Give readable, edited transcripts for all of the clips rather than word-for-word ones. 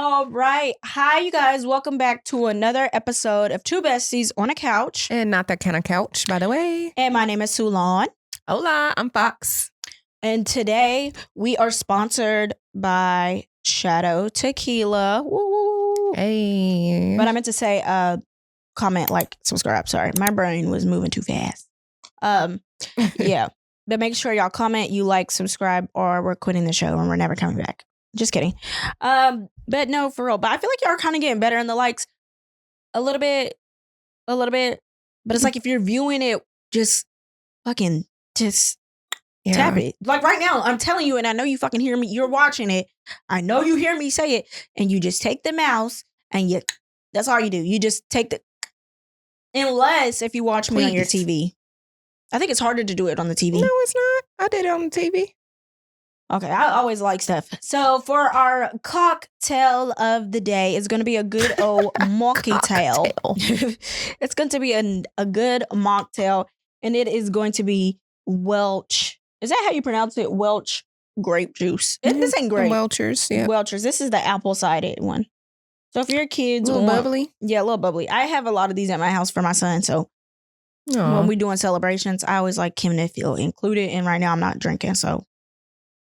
All right. Hi, you guys. Welcome back to another episode of Two Besties on a Couch. And not that kind of couch, by the way. And my name is Sulan. Hola, I'm Fox. And today we are sponsored by Shadow Tequila. Woo. Hey. But I meant to say, comment, like, subscribe. Sorry, my brain was moving too fast. Yeah. But make sure y'all comment, you like, subscribe, or we're quitting the show and we're never coming back. Just kidding. But no, for real. But I feel like y'all are kind of getting better in the likes a little bit. But it's like if you're viewing it, just fucking tap it. Like right now, I'm telling you, and I know you fucking hear me. You're watching it. I know you hear me say it. And you just take the mouse and that's all you do. You just take unless if you watch me on your TV. I think it's harder to do it on the TV. No, it's not. I did it on the TV. Okay, I always like stuff. So for our cocktail of the day, it's going to be a good old mocktail. It's going to be a good mocktail, and it is going to be Welch. Is that how you pronounce it? Welch grape juice. This ain't grape. Welchers, yeah. Welchers. This is the apple-sided one. So if your kids a little bubbly? Yeah, a little bubbly. I have a lot of these at my house for my son, so when we doing celebrations, I always like him to feel included, and right now I'm not drinking, so.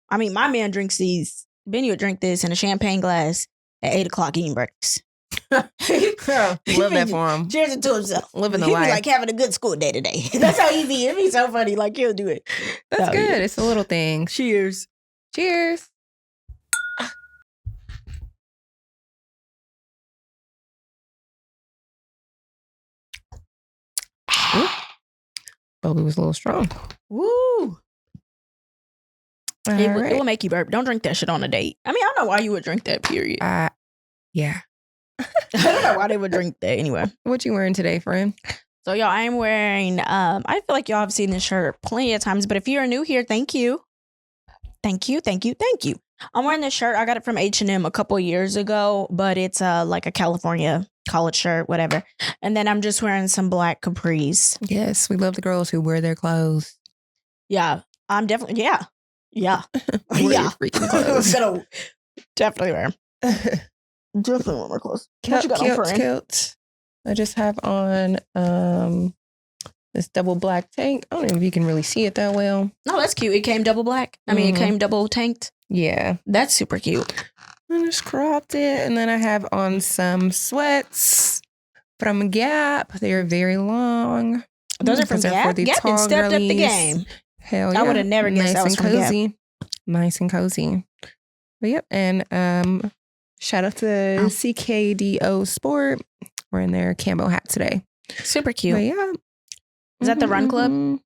I mean, my man drinks these. Benny would drink this in a champagne glass at 8 o'clock eating breakfast. Love that for him. Cheers it to himself. Living the he life. He like having a good school day today. That's how he be. It'd be so funny. Like, he'll do it. That's good. Yeah. It's a little thing. Cheers. Cheers. Bobby was a little strong. Woo. It will make you burp. Don't drink that shit on a date. I mean, I don't know why you would drink that, period. Yeah. I don't know why they would drink that anyway. What you wearing today, friend? So, y'all, I'm wearing, I feel like y'all have seen this shirt plenty of times, but if you're new here, thank you. Thank you. I'm wearing this shirt. I got it from H&M a couple years ago, but it's like a California college shirt, whatever. And then I'm just wearing some black capris. Yes, we love the girls who wear their clothes. Yeah, I'm definitely, yeah. Wear freaking clothes. Definitely wear. Definitely wear my clothes. What you got on, friend? Kilt. I just have on this double black tank. I don't know if you can really see it that well. No, that's cute. It came double black. I mean, it came double tanked. Yeah. That's super cute. I just cropped it. And then I have on some sweats from Gap. They're very long. Those are from Gap? Gap and stepped up the game. Hell yeah. I would have never guessed that was from cozy. Gap. Nice and cozy. But yep. And shout out to CKDO Sport. We're in their camo hat today. Super cute. But yeah. Is that the Run Club?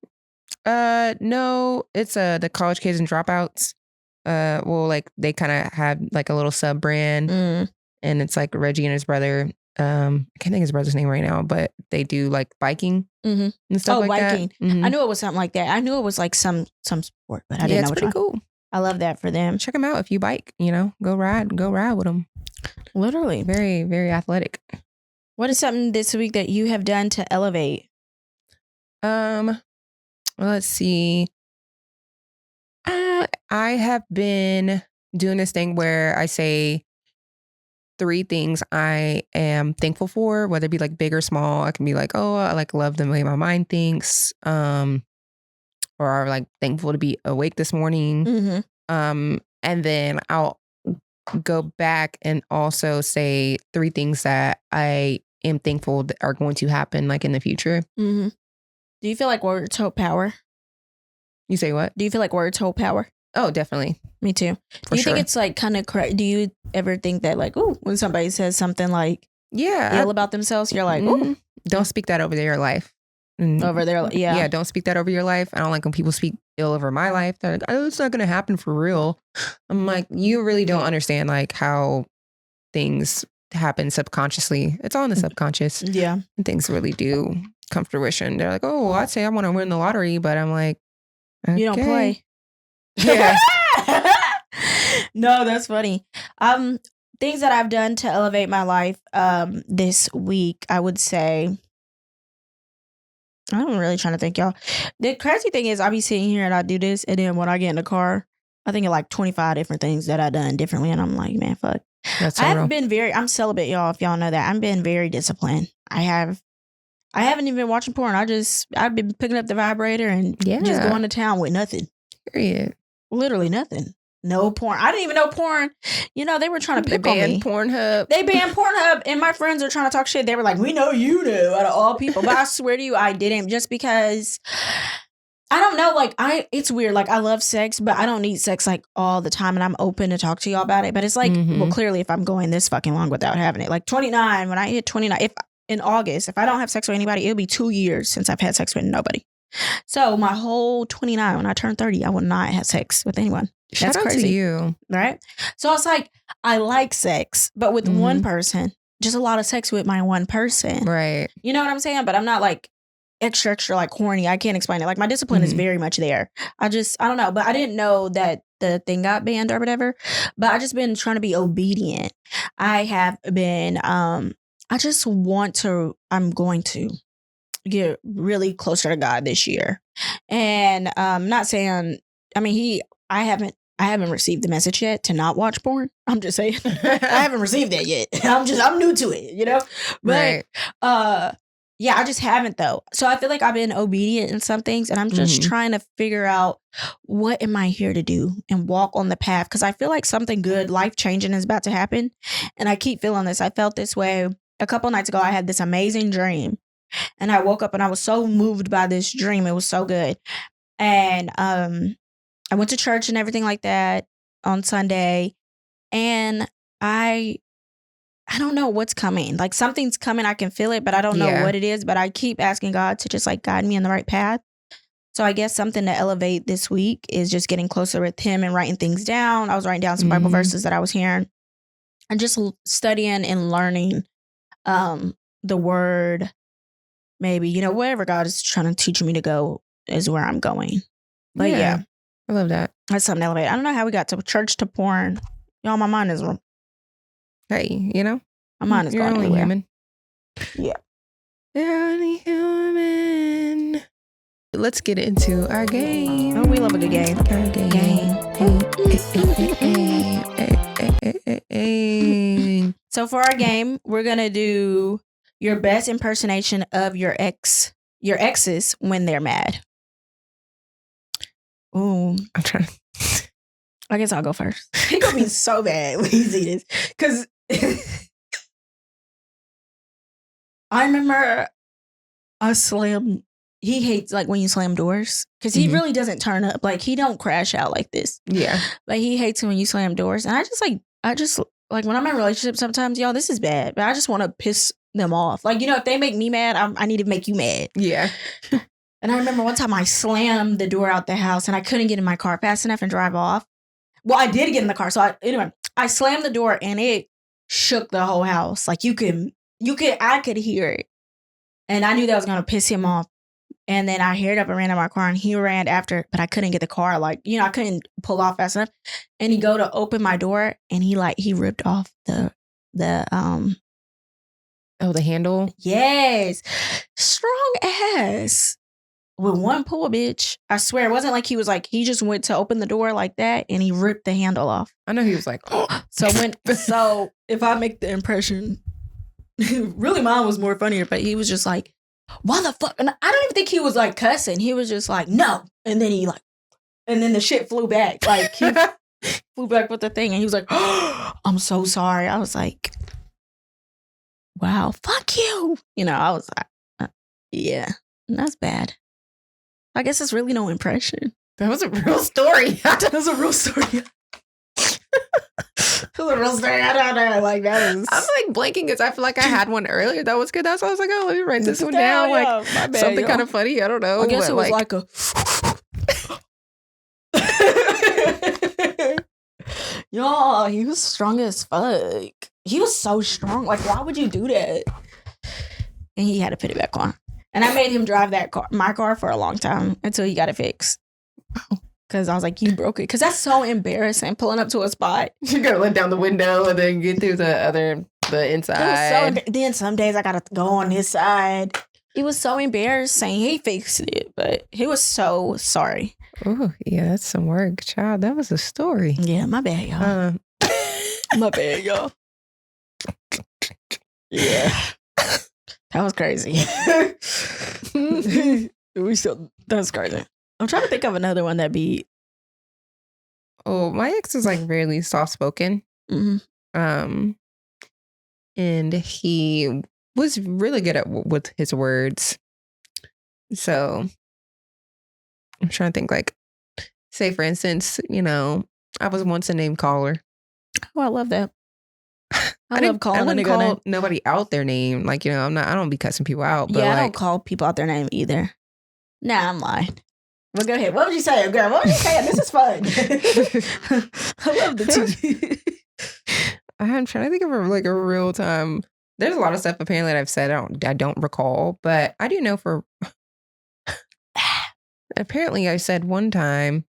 No, it's the college kids and dropouts. Well, like they kind of had like a little sub brand, and it's like Reggie and his brother. I can't think of his brother's name right now, but they do like biking and stuff like biking. that. Mm-hmm. I knew it was something like that. I knew it was like some sport, but I didn't know it's which pretty one. Cool. I love that for them. Check them out if you bike. Go ride with them. Literally, very, very athletic. What is something this week that you have done to elevate? Well, let's see. I have been doing this thing where I say 3 things I am thankful for, whether it be like big or small. I can be like, oh, I like love the way my mind thinks, or I'm like thankful to be awake this morning. And then I'll go back and also say 3 things that I am thankful that are going to happen like in the future. Do you feel like words hold power? You say what? Do you feel like words hold power? Oh, definitely. Me too. Do you think it's like kind of correct? Do you ever think that like, ooh, when somebody says something like ill about themselves, you're like, ooh. Don't speak that over their life. Over there, yeah. Yeah, don't speak that over your life. I don't like when people speak ill over my life. They're like, oh, it's not going to happen for real. I'm like, you really don't understand like how things happen subconsciously. It's all in the subconscious. Yeah. And things really do come to fruition. They're like, oh, I'd say I want to win the lottery, but I'm like, okay. You don't play. Yeah. No, that's funny. Things that I've done to elevate my life this week, I would say. I'm really trying to think, y'all. The crazy thing is I be sitting here and I do this, and then when I get in the car, I think of like 25 different things that I've done differently. And I'm like, man, fuck. That's so real. I'm celibate, y'all, if y'all know that. I've been very disciplined. I haven't even been watching porn. I've been picking up the vibrator and just going to town with nothing. Period. Literally nothing. No porn. I didn't even know porn. You know, they were trying to pick on me. Pornhub. They banned Pornhub, and my friends are trying to talk shit. They were like, we know you knew, out of all people. But I swear to you, I didn't, just because I don't know. Like, it's weird. Like, I love sex, but I don't need sex like all the time, and I'm open to talk to y'all about it. But it's like, well, clearly, if I'm going this fucking long without having it, like 29, when I hit 29, in August, if I don't have sex with anybody, it'll be 2 years since I've had sex with nobody. So my whole 29, when I turn 30, I will not have sex with anyone. That's crazy. Shout out to you. Right? So it's like, I like sex, but with one person, just a lot of sex with my one person. Right. You know what I'm saying? But I'm not like extra like horny. I can't explain it. Like, my discipline is very much there. I don't know. But I didn't know that the thing got banned or whatever. But I just been trying to be obedient. I have been, I'm going to get really closer to God this year. And not saying, I haven't received the message yet to not watch porn. I'm just saying. I haven't received that yet. I'm new to it, you know? But yeah, I just haven't though. So I feel like I've been obedient in some things, and I'm just trying to figure out, what am I here to do, and walk on the path. Because I feel like something good, life-changing is about to happen. And I keep feeling this. I felt this way a couple nights ago. I had this amazing dream. And I woke up and I was so moved by this dream. It was so good. And I went to church and everything like that on Sunday. And I don't know what's coming. Like, something's coming. I can feel it, but I don't know what it is. But I keep asking God to just like guide me in the right path. So I guess something to elevate this week is just getting closer with Him and writing things down. I was writing down some Bible verses that I was hearing, and just studying and learning the word. Maybe, you know, wherever God is trying to teach me to go is where I'm going. But yeah. I love that. That's something to elevate. I don't know how we got to church to porn. Y'all, my mind is... Hey, you know? My mind is going only human. Yeah. You're only human. Let's get into our game. Oh, we love a good game. Our game. So for our game, we're going to do your best impersonation of your exes when they're mad. Ooh. I'm trying to... I guess I'll go first. It's going to be so bad when you see this. Because I remember I slammed... He hates, like, when you slam doors. Because he really doesn't turn up. Like, he don't crash out like this. Yeah. But he hates when you slam doors. And I just when I'm in a relationship sometimes, y'all, this is bad. But I just want to piss them off. Like, you know, if they make me mad, I need to make you mad. Yeah. And I remember one time I slammed the door out the house and I couldn't get in my car fast enough and drive off. Well, I did get in the car. So I slammed the door and it shook the whole house. Like, I could hear it. And I knew that was going to piss him off. And then I hurried up and ran to my car, and he ran after, but I couldn't get the car. Like, you know, I couldn't pull off fast enough. And he go to open my door, and he ripped off the handle? Yes. Strong ass. With one pull, bitch. I swear, it wasn't like he was like, he just went to open the door like that, and he ripped the handle off. I know he was like, oh. So if I make the impression, really mine was more funnier, but he was just like, why the fuck? And I don't even think he was like cussing. He was just like, no. And then and then the shit flew back. Like, he flew back with the thing, and he was like, oh, I'm so sorry. I was like, wow, fuck you. You know, I was like, yeah, that's bad. I guess it's really no impression. That was a real story. That was a real story. That was a real story. I don't know. Like, that is... I'm like blanking because I feel like I had one earlier that was good. That's why I was like, oh, let me write this one down. Like, bad, something kind of funny. I don't know. I guess it was like a... Y'all, he was strong as fuck. He was so strong. Like, why would you do that? And he had to put it back on. And I made him drive my car for a long time until he got it fixed. Because I was like, you broke it. Because that's so embarrassing, pulling up to a spot. You gotta let down the window and then get through the inside. Then some days I gotta go on his side. It was so embarrassing. He fixed it, but he was so sorry. Oh, yeah, that's some work, child. That was a story. Yeah, my bad, y'all. My bad, y'all. Yeah. That was crazy. That's crazy. I'm trying to think of another one that'd be. Oh, my ex is like really soft spoken. Mm-hmm. And he was really good with his words. So I'm trying to think, like, say for instance, you know, I was once a name caller. Oh, I love that. I love calling a nigga name. Nobody out their name. Like, you know, I don't be cussing people out. But yeah, I like, don't call people out their name either. Nah, I'm lying. Well, go ahead. What would you say, girl? What would you say? This is fun. I love the tea. I'm trying to think of like a real time. There's a lot of stuff apparently that I've said I don't recall, but I do know for apparently I said one time,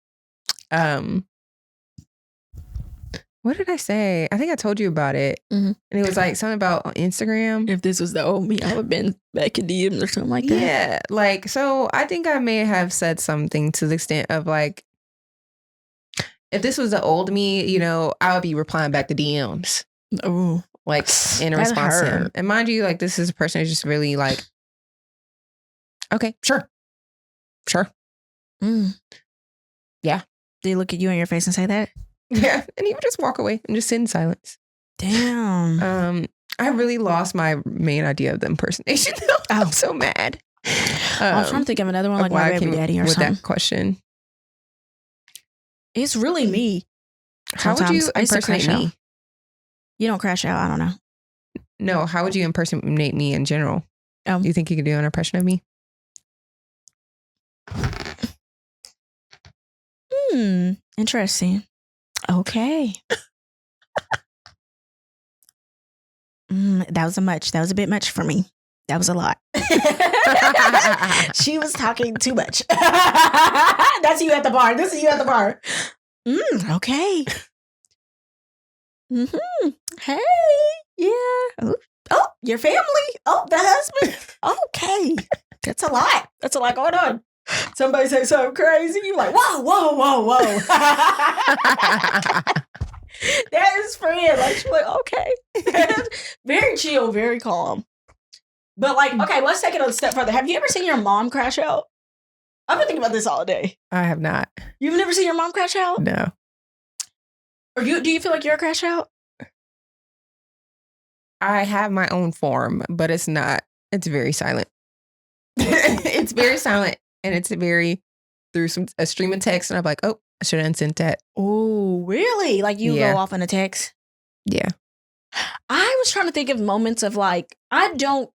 what did I say? I think I told you about it. Mm-hmm. And it was like something about on Instagram. If this was the old me, I would have been back in DMs or something like that. Yeah. Like, so I think I may have said something to the extent of like, if this was the old me, you know, I would be replying back to DMs. Oh. Like in response to him. And mind you, like this is a person who's just really like, okay, sure. Yeah. Did he look at you in your face and say that? Yeah. And he would just walk away and just sit in silence. Damn. I really lost my main idea of the impersonation. I'm so mad. I was trying to think of another one like my baby daddy or something. With that question. It's really me. How would you impersonate me? You don't crash out. I don't know. No, how would you impersonate me in general? Do you think you could do an impression of me? Interesting. Okay. That was a bit much for me. That was a lot. She was talking too much. That's you at the bar. This is you at the bar. Okay. Hey. Yeah. Oh, your family. Oh, the husband. Okay. That's a lot. That's a lot going on. Somebody say something crazy. You're like, whoa. That is friend. Like, she's like, okay. Very chill, very calm. But like, okay, let's take it a step further. Have you ever seen your mom crash out? I've been thinking about this all day. I have not. You've never seen your mom crash out? No. Or do you feel like you're a crash out? I have my own form, but it's not. It's very silent. It's very silent. And it's very through a stream of text. And I'm like, oh, I should have sent that. Oh, really? Like you go off in a text? Yeah. I was trying to think of moments of like, at the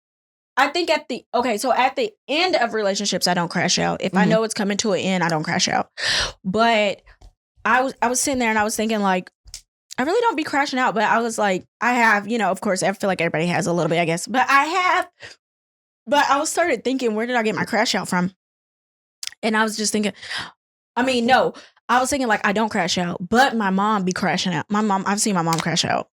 end of relationships, I don't crash out. If I know it's coming to an end, I don't crash out. But I was sitting there and I was thinking like, I really don't be crashing out, but I was like, I have, you know, of course, I feel like everybody has a little bit, I guess, but I started thinking, where did I get my crash out from? And I was just thinking, I was thinking like, I don't crash out, but my mom be crashing out. I've seen my mom crash out.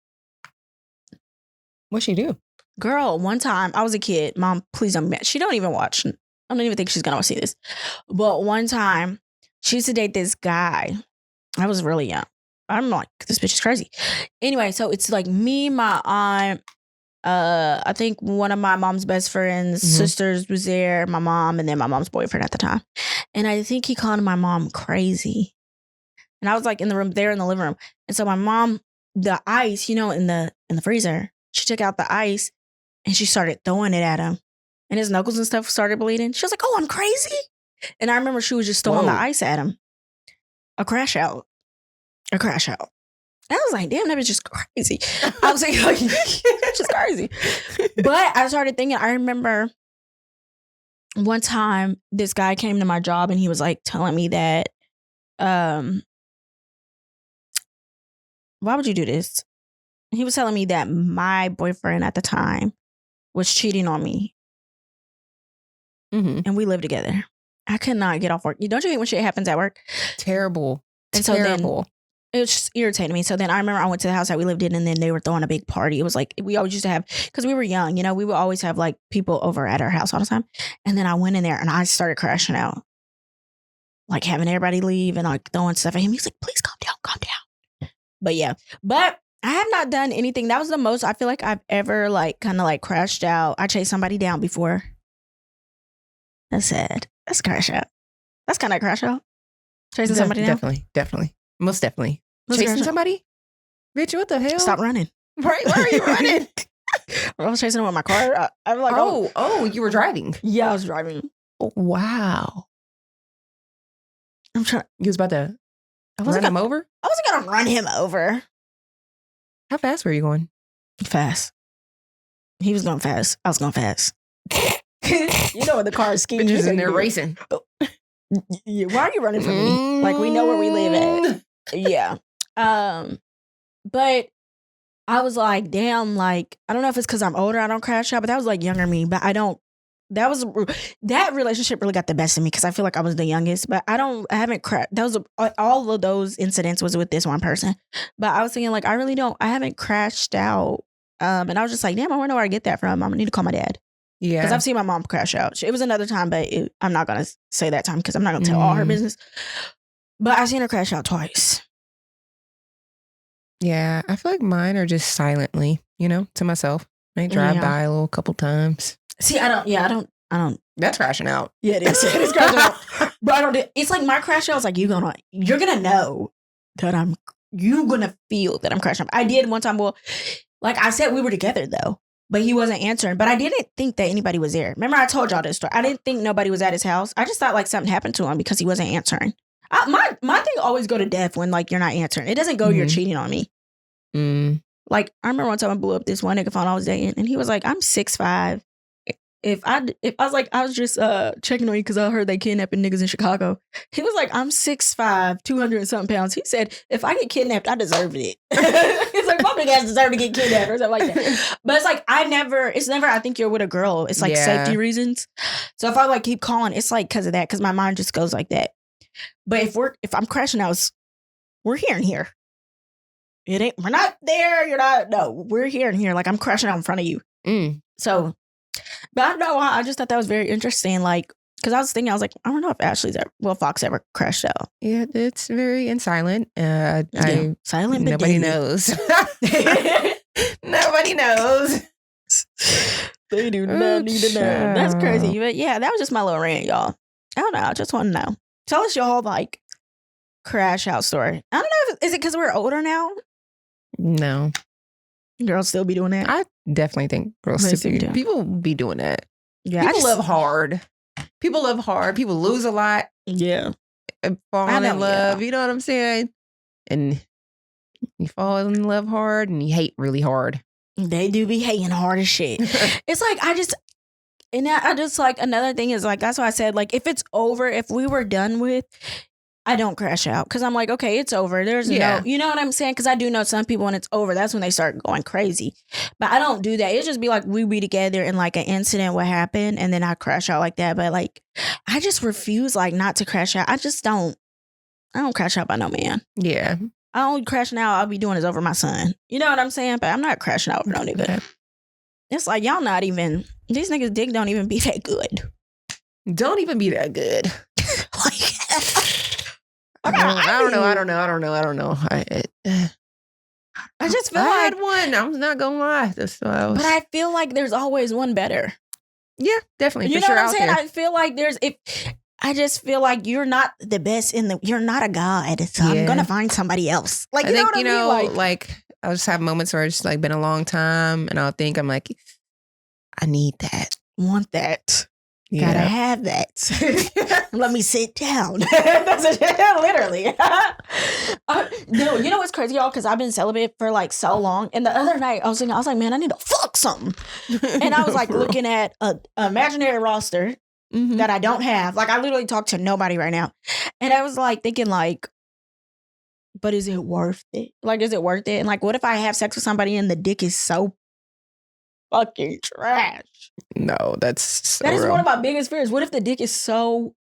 What'd she do? Girl, one time I was a kid. Mom, please don't be mad. She don't even watch. I don't even think she's going to see this. But one time she used to date this guy. I was really young. I'm like, this bitch is crazy. Anyway, so it's like me, my aunt, I think one of my mom's best friends' sisters was there, my mom, and then my mom's boyfriend at the time. And I think he called my mom crazy. And I was like in the room, there in the living room. And so my mom, the ice, you know, in the freezer, she took out the ice and she started throwing it at him. And his knuckles and stuff started bleeding. She was like, oh, I'm crazy. And I remember she was just throwing the ice at him. A crash out. And I was like, damn, that bitch just crazy. I was like, that's just crazy. But I started thinking, I remember one time this guy came to my job and he was like telling me that, why would you do this? He was telling me that my boyfriend at the time was cheating on me. And we lived together. I could not get off work. Don't you hate when shit happens at work? Terrible. And terrible. So it was just irritating me. So then I remember I went to the house that we lived in and then they were throwing a big party. It was like, we always used to have, because we were young, you know, we would always have like people over at our house all the time. And then I went in there and I started crashing out. like having everybody leave and like throwing stuff at him. He's like, please calm down. But yeah, but I have not done anything. That was the most I feel like I've ever like kind of like crashed out. I chased somebody down before. That's sad. That's crash out. That's kind of crash out. Chasing somebody down. Definitely. Most definitely. Chasing somebody? Bitch, what the hell? Stop running. Right? Why are you running? I was chasing him with my car. I'm like, you were driving. Yeah, I was driving. Oh, wow. I'm trying. You was about to run him over? I wasn't going to run him over. How fast were you going? Fast. He was going fast. I was going fast. You know when the car is skiing. Bitches in there racing. Why are you running from me? Like, we know where we live at. Yeah. But I was like, damn, like, I don't know if it's because I'm older, I don't crash out, but that was like younger me. But that relationship really got the best of me because I feel like I was the youngest, but I haven't crashed. All of those incidents was with this one person. But I was thinking like, I haven't crashed out. And I was just like, damn, I want to know where I get that from. I'm gonna need to call my dad. Yeah. Because I've seen my mom crash out. It was another time, but I'm not going to say that time because I'm not going to tell all her business. But I've seen her crash out twice. Yeah, I feel like mine are just silently, to myself. I drive by a little couple times. See, I don't. That's crashing out. Yeah, it is. It is crashing out. But I don't. It's like my crash out is like you're gonna know that you're gonna feel that I'm crashing out. I did one time. Well, like I said, we were together though. But he wasn't answering. But I didn't think that anybody was there. Remember I told y'all this story. I didn't think nobody was at his house. I just thought like something happened to him because he wasn't answering. My thing always go to death when like you're not answering. It doesn't go you're cheating on me. Like I remember one time I blew up this one nigga phone I was dating. And he was like, I'm 6'5". If I was like, I was just checking on you because I heard they kidnapping niggas in Chicago. He was like, I'm 6'5", 200 and something pounds. He said, if I get kidnapped, I deserve it. It's like, my big ass deserve to get kidnapped or something like that. But it's like, it's never, I think you're with a girl. It's like safety reasons. So if I like keep calling, it's like because of that, because my mind just goes like that. But if I'm crashing out, we're here and here. We're not there. We're here and here. Like I'm crashing out in front of you. So. But I don't know. I just thought that was very interesting. Like, because I was thinking, I was like, I don't know if Fox ever crashed out. Yeah, it's very silent. Silent, but nobody knows. Nobody knows. They do not need to know. That's crazy. But yeah, that was just my little rant, y'all. I don't know. I just want to know. Tell us your whole like crash out story. I don't know. Is it because we're older now? No. Girls still be doing that? I definitely think girls still be doing. People be doing that. Yeah, people love hard. People love hard. People lose a lot. Yeah. Falling in love. Yeah. You know what I'm saying? And you fall in love hard and you hate really hard. They do be hating hard as shit. It's like, I just like, another thing is like, that's why I said, like, if it's over, if we were done with, I don't crash out because I'm like, okay, it's over. There's no, you know what I'm saying? Because I do know some people when it's over, that's when they start going crazy. But I don't do that. It just be like we be together and like an incident would happen and then I crash out like that. But like, I just refuse like not to crash out. I don't crash out by no man. Yeah. I only crashing out I'll be doing is over my son. You know what I'm saying? But I'm not crashing out over no nigga. It's like y'all not even, these niggas' dick don't even be that good. Don't even be that good. Like, I don't know. I just feel I had one. I'm not gonna lie. But I feel like there's always one better. Yeah, definitely. You know what I'm saying? I feel like I just feel like you're not the best you're not a god. So I'm gonna find somebody else. Like I think, know what I mean? Like I'll just have moments where it's like been a long time and I'll think I'm like, I need that. Want that. Yeah. Gotta have that. Let me sit down. That's literally. No, you know what's crazy, y'all? Because I've been celibate for like so long. And the other night, I was like, man, I need to fuck something. And I was like looking at an imaginary roster that I don't have. Like I literally talk to nobody right now. And I was like thinking like, but is it worth it? Like, is it worth it? And like, what if I have sex with somebody and the dick is so fucking trash? No, that is real. One of my biggest fears. What if the dick is so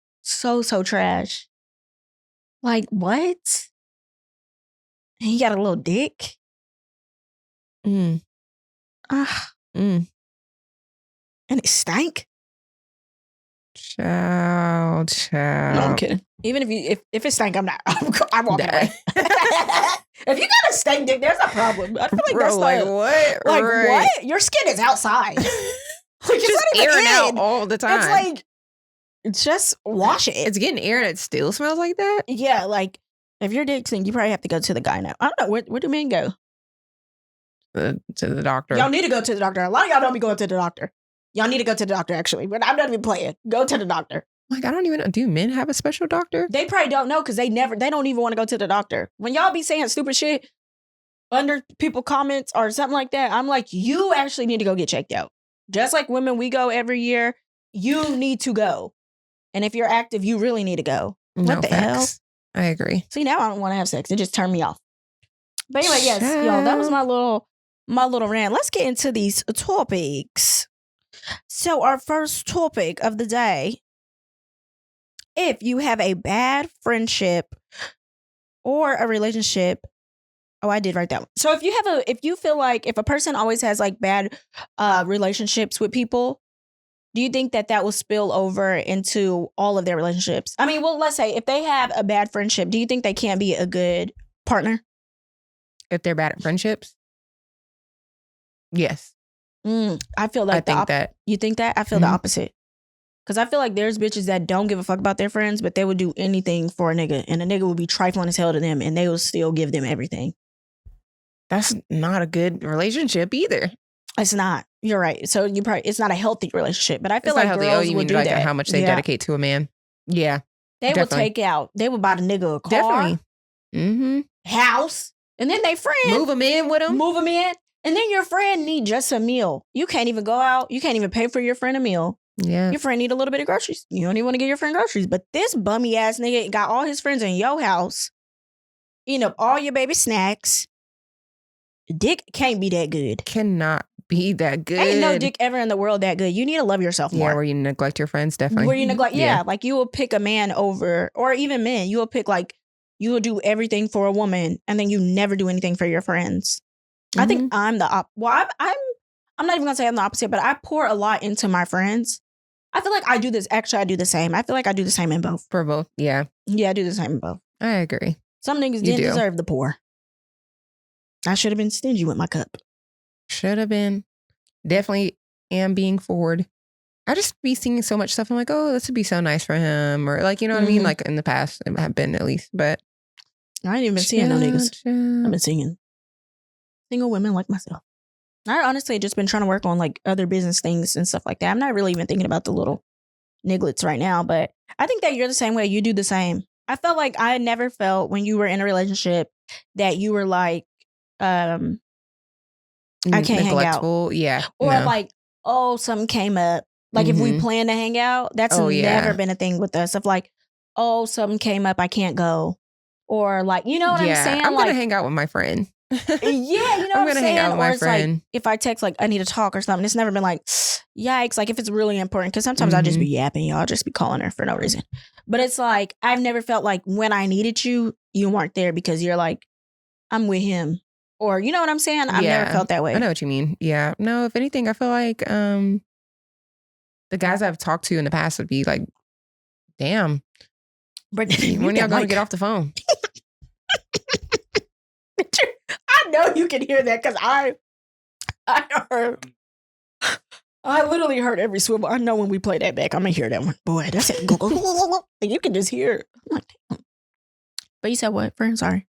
trash? Like what? And he got a little dick. And it stank. Child. No, I'm kidding. Even if it's stank, I'm not. I'm walking away. If you got a stank dick, there's a problem. I feel like that's like what? Like what? Your skin is outside. Like just airing out all the time. It's like just wash it. It's getting air and it still smells like that. Yeah, like if your dick stink, you probably have to go to the guy now. I don't know where do men go? To the doctor. Y'all need to go to the doctor. A lot of y'all don't be going to the doctor. Y'all need to go to the doctor actually, but I'm not even playing. Go to the doctor. Like I don't even know. Do men have a special doctor? They probably don't know because they don't even want to go to the doctor. When y'all be saying stupid shit under people comments or something like that, I'm like, you actually need to go get checked out. Just like women, we go every year. You need to go. And if you're active, you really need to go. What the hell? I agree. See, now I don't want to have sex. It just turned me off. But anyway, yes, y'all, that was my little rant. Let's get into these topics. So our first topic of the day, if you have a bad friendship or a relationship. Oh, I did write that one. So if you feel like if a person always has like bad relationships with people, do you think that will spill over into all of their relationships? I mean, well, let's say if they have a bad friendship, do you think they can't be a good partner? If they're bad at friendships? Yes. I feel like that. You think that? I feel the opposite. Because I feel like there's bitches that don't give a fuck about their friends, but they would do anything for a nigga. And a nigga would be trifling as hell to them and they will still give them everything. That's not a good relationship either. It's not. You're right. So it's not a healthy relationship. But I feel like girls will do like that. How much they dedicate to a man. Yeah. They will take out. They will buy the nigga a car. Definitely. Mm-hmm. House. And then they friend. Move them in with them. Move them in. And then your friend need just a meal. You can't even go out. You can't even pay for your friend a meal. Yeah. Your friend need a little bit of groceries. You don't even want to get your friend groceries. But this bummy ass nigga got all his friends in your house, eating up all your baby snacks. Dick can't be that good. Cannot be that good. Ain't no dick ever in the world that good. You need to love yourself more. Yeah, where you neglect your friends, definitely. Where you neglect, yeah. Like you will pick a man over, or even men, you will pick like, you will do everything for a woman and then you never do anything for your friends. I think I'm the I'm not even gonna say I'm the opposite, but I pour a lot into my friends. I feel like I do this. Actually, I do the same. I feel like I do the same in both. For both, yeah. Yeah, I do the same in both. I agree. Some niggas didn't deserve the pour. I should have been stingy with my cup. Should have been. Definitely am being forward. I just be seeing so much stuff. I'm like, oh, this would be so nice for him. Or like, you know what I mean? Like in the past, it have been at least. But I ain't even been seeing no niggas. I've been seeing single women like myself. I honestly just been trying to work on like other business things and stuff like that. I'm not really even thinking about the little nigglets right now, but I think that you're the same way. You do the same. I felt like I never felt when you were in a relationship that you were like, I can't hang out. Yeah. Or like, oh, something came up. Like if we plan to hang out, that's never been a thing with us. Of like, oh, something came up, I can't go. Or like, you know what I'm saying? I'm like, gonna hang out with my friend. Yeah, you know I'm what I'm gonna saying? hang out with my friend. Like, if I text like I need to talk or something, it's never been like, yikes. Like if it's really important, because sometimes I'll just be yapping, y'all just be calling her for no reason. But it's like I've never felt like when I needed you, you weren't there because you're like, I'm with him. Or you know what I'm saying? I've never felt that way. I know what you mean. Yeah. No, if anything, I feel like the guys I've talked to in the past would be like, damn. When y'all gonna get off the phone? I know you can hear that because I literally heard every swivel. I know when we play that back, I'm gonna hear that one. Boy, that's it. And you can just hear it. I'm like, damn. But you said what, friend? Sorry.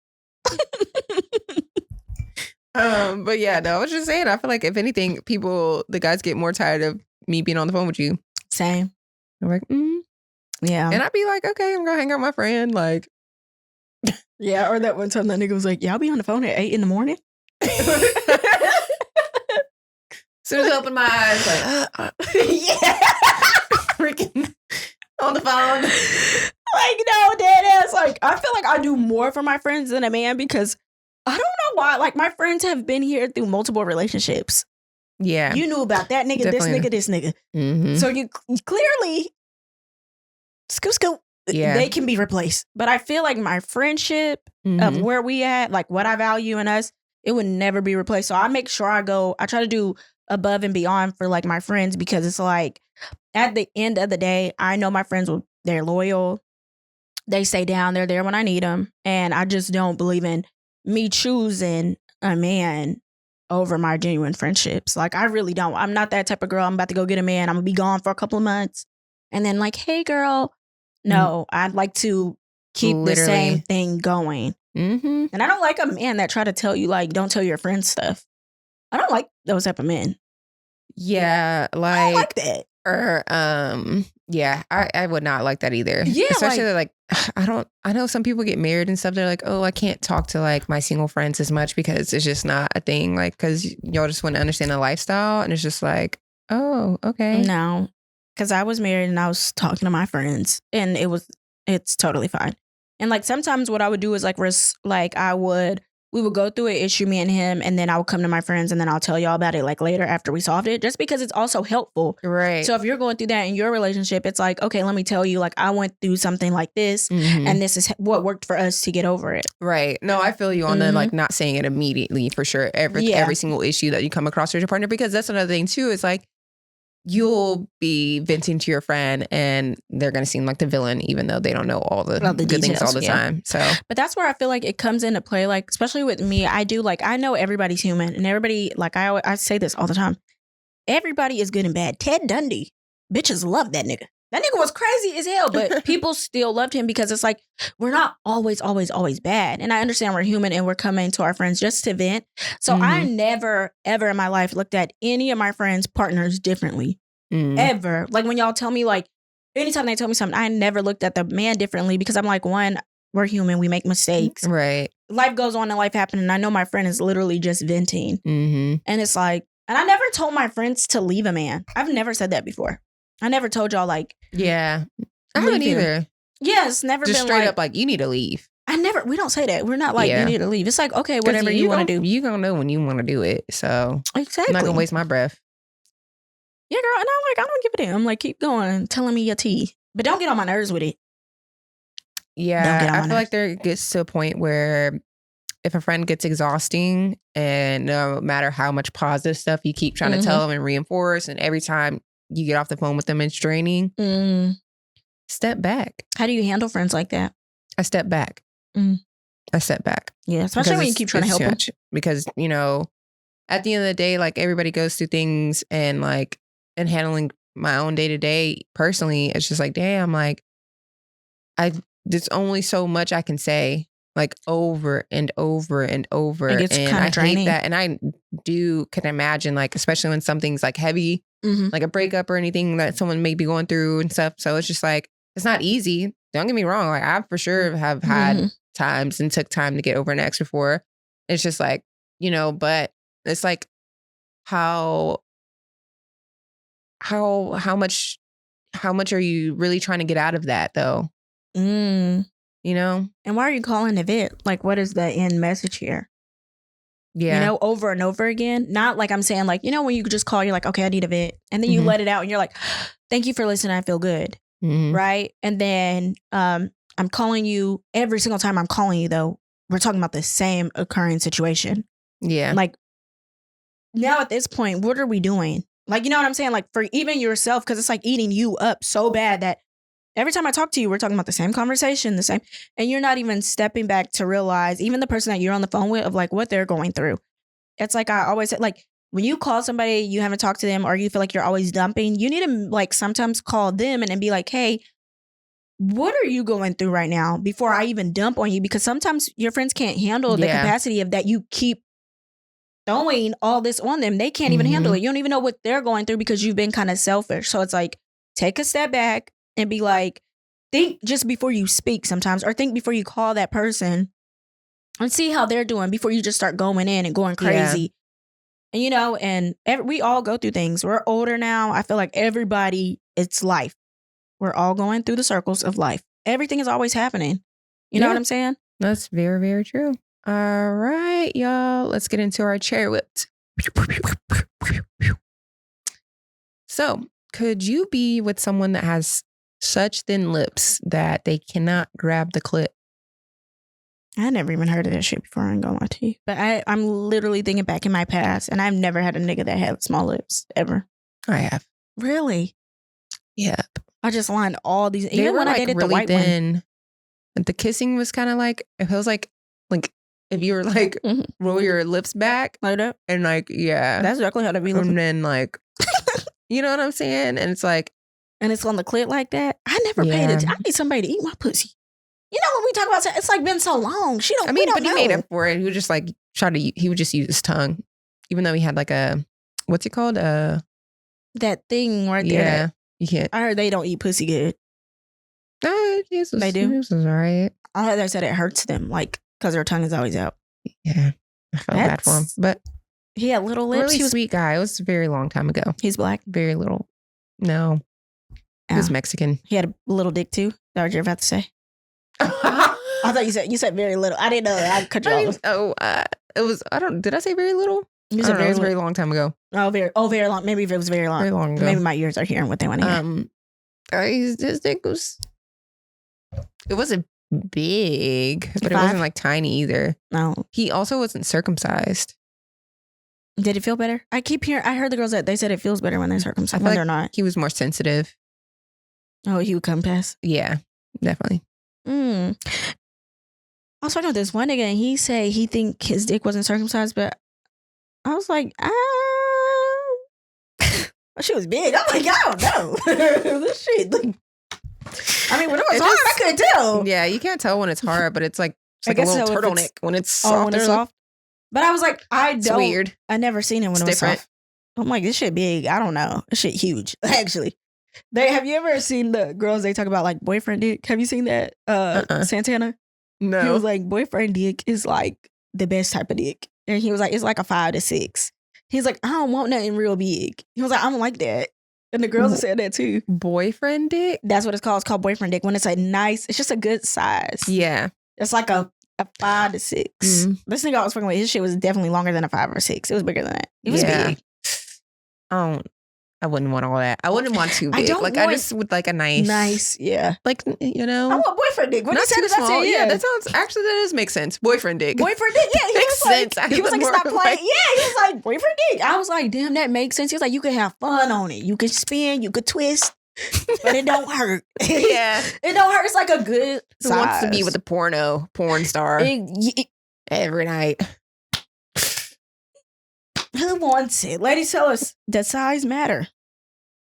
But yeah, no, I was just saying, I feel like if anything, the guys get more tired of me being on the phone with you. Same. I'm like, yeah. And I'd be like, okay, I'm gonna hang out with my friend. Like, yeah, or that one time that nigga was like, yeah, I'll be on the phone at 8 a.m. As soon as I open my eyes, like, yeah. Freaking on the phone. Like, no, dead ass. Like, I feel like I do more for my friends than a man because I don't know why. Like, my friends have been here through multiple relationships. Yeah. You knew about that nigga, Definitely. this nigga. So you clearly, scoop. Yeah. They can be replaced. But I feel like my friendship of where we at, like what I value in us, it would never be replaced. So I make sure I try to do above and beyond for like my friends because it's like, at the end of the day, I know my friends they're loyal. They stay down. They're there when I need them. And I just don't believe in me choosing a man over my genuine friendships. Like, I really don't. I'm not that type of girl. I'm about to go get a man. I'm going to be gone for a couple of months. And then like, hey, girl. No, I'd like to keep the same thing going. Mm-hmm. And I don't like a man that try to tell you, like, don't tell your friends stuff. I don't like those type of men. Yeah, I don't like that. Or yeah, I would not like that either. Yeah, especially like I know some people get married and stuff. They're like, oh, I can't talk to like my single friends as much because it's just not a thing. Like, because y'all just wouldn't understand the lifestyle, and it's just like, oh, okay, no, because I was married and I was talking to my friends, and it's totally fine. And like sometimes what I would do is like we would go through an issue, me and him, and then I would come to my friends and then I'll tell y'all about it like later after we solved it, just because it's also helpful. Right. So if you're going through that in your relationship, it's like, okay, let me tell you, like I went through something like this and this is what worked for us to get over it. Right. No, I feel you on the like not saying it immediately for sure. Every single issue that you come across with your partner, because that's another thing too, is like you'll be venting to your friend and they're going to seem like the villain, even though they don't know all the good details, things all the time. So, but that's where I feel like it comes into play. Like, especially with me, I know everybody's human and everybody, like I say this all the time. Everybody is good and bad. Ted Bundy, bitches love that nigga. That nigga was crazy as hell, but people still loved him because it's like, we're not always bad. And I understand we're human and we're coming to our friends just to vent. So I never, ever in my life looked at any of my friends' partners differently. Ever. Like when y'all tell me, like, anytime they tell me something, I never looked at the man differently because I'm like, one, we're human. We make mistakes. Right. Life goes on and life happens. And I know my friend is literally just venting. And it's like, and I never told my friends to leave a man. I've never said that before. I never told y'all like, yeah, I haven't either. Yeah, it's never just been straight like, up like you need to leave. We don't say that. We're not like you need to leave. It's like, okay, whatever you want to do. You gonna know when you want to do it. So exactly, I'm not gonna waste my breath. Yeah, girl, and I don't give a damn. Like, keep going, telling me your tea, but don't get on my nerves with it. Yeah, I feel like there gets to a point where if a friend gets exhausting, and no matter how much positive stuff you keep trying to tell them and reinforce, and every time you get off the phone with them, it's draining. Step back. How do you handle friends like that? I step back. I step back. Yeah, especially when you keep trying to help them. Because, you know, at the end of the day, like everybody goes through things, and like, and handling my own day to day personally, it's just like, damn, like there's only so much I can say, like over and over and over. And I hate that. And I can imagine, like, especially when something's like heavy, like a breakup or anything that someone may be going through and stuff. So it's just like, it's not easy. Don't get me wrong. Like I for sure have had times and took time to get over an ex before. It's just like, you know, but it's like how much are you really trying to get out of that though? You know? And why are you calling it vent? Like, what is the end message here? Yeah. You know, over and over again. Not like I'm saying, like, you know, when you just call, you're like, okay, I need a vent. And then you let it out and you're like, thank you for listening. I feel good. Right. And then I'm calling you every single time I'm calling you, though. We're talking about the same occurring situation. Yeah. Like, now at this point, what are we doing? Like, you know what I'm saying? Like, for even yourself, because it's like eating you up so bad that every time I talk to you, we're talking about the same conversation, the same, and you're not even stepping back to realize, even the person that you're on the phone with, of like what they're going through. It's like I always say, like when you call somebody, you haven't talked to them, or you feel like you're always dumping, you need to like sometimes call them and then be like, hey, what are you going through right now before I even dump on you? Because sometimes your friends can't handle the capacity of that you keep throwing all this on them. They can't even handle it. You don't even know what they're going through because you've been kind of selfish. So it's like, take a step back and be like, think just before you speak sometimes, or think before you call that person and see how they're doing before you just start going in and going crazy. And, you know, and we all go through things. We're older now. I feel like everybody, it's life. We're all going through the circles of life. Everything is always happening. You know what I'm saying? That's very, very true. All right, y'all. Let's get into our chair whipped. So, could you be with someone that has such thin lips that they cannot grab the clit? I never even heard of that shit before. I ain't gonna lie to you. But I'm literally thinking back in my past, and I've never had a nigga that had small lips ever. I have. Really? Yeah. I just lined all these. They Even were when I like dated really the white one. thin. The kissing was kind of like, it feels like if you were like roll your lips back Like that. and like, yeah. That's exactly how they be looking. And then like, you know what I'm saying? And it's like. And it's on the clit like that. I never paid attention. I need somebody to eat my pussy. You know when we talk about sex, it's like been so long. We don't know. He made up for it. He would just like he would just use his tongue. Even though he had like a, what's it called? That thing right there. Yeah. You can't. I heard they don't eat pussy good. They do. This was all right. I heard they said it hurts them, like, because their tongue is always out. Yeah. I felt bad for him. But he had little lips. Really sweet guy. It was a very long time ago. He's black? Very little. No. He was Mexican. He had a little dick too? Is that what you're about to say? I thought you said very little. I didn't know. I cut you off. It was, did I say very little? It was a very long time ago. Very long. Maybe if it was very long. Very long ago. Maybe my ears are hearing what they want to hear. His dick was, it wasn't big, but it wasn't like tiny either. No. He also wasn't circumcised. Did it feel better? I heard the girls that they said it feels better when they're circumcised. When they're not. He was more sensitive. Oh, he would come past? Yeah, definitely. I was talking with this one nigga and he said he think his dick wasn't circumcised, but I was like, she was big. I'm like, I don't know. This shit. I mean, when it was hard, I couldn't tell. Yeah, you can't tell when it's hard, but it's like a little turtleneck when it's soft. When it's soft. But I was like, it's weird. I never seen it when it was soft. I'm like, this shit big. I don't know. This shit huge, actually. Have you ever seen the girls they talk about like boyfriend dick? Have you seen that? Santana? No. He was like, boyfriend dick is like the best type of dick. And he was like, it's like a 5 to 6. He's like, I don't want nothing real big. He was like, I don't like that. And the girls said that too. Boyfriend dick? That's what it's called. It's called boyfriend dick. When it's a nice, it's just a good size. Yeah. It's like a 5 to 6. This nigga I was fucking with, his shit was definitely longer than a 5 or 6. It was bigger than that. It was big. I wouldn't want all that. I wouldn't want too big. I just would like a nice, yeah. Like, you know. I want boyfriend dick. When not you said too it, small. I said, yeah, that does make sense. Boyfriend dick. Boyfriend dick. Yeah, makes sense. He was like, stop playing. Yeah, he was like, boyfriend dick. I was like, damn, that makes sense. He was like, you can have fun on it. You can spin, you could twist, but it don't hurt. Yeah, it don't hurt. It's like a good size. Who wants to be with a porn star every night? Who wants it? Ladies, tell us, does size matter?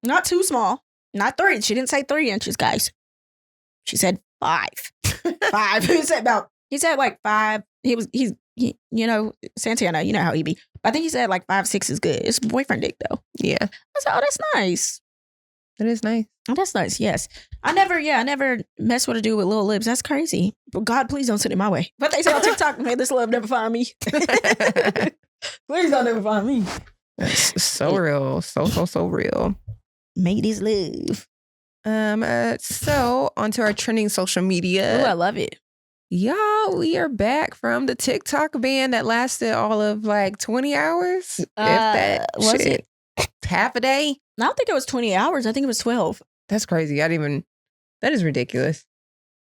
Not too small. Not 3. She didn't say 3 inches, guys. She said 5. 5. He said like 5. He's you know, Santana, you know how he be. I think he said like 5, 6 is good. It's boyfriend dick though. Yeah. I said, oh, that's nice. That is nice. Oh, that's nice. Yes. I never mess with a dude with little lips. That's crazy. But God, please don't send it my way. But they say on TikTok, may this love never find me. Please don't never find me. That's so real. So real. Make this love. So onto our trending social media. Oh, I love it. Y'all, we are back from the TikTok ban that lasted all of like 20 hours. If that was shit. Half a day. I don't think it was 20 hours. I think it was 12. That's crazy. That is ridiculous.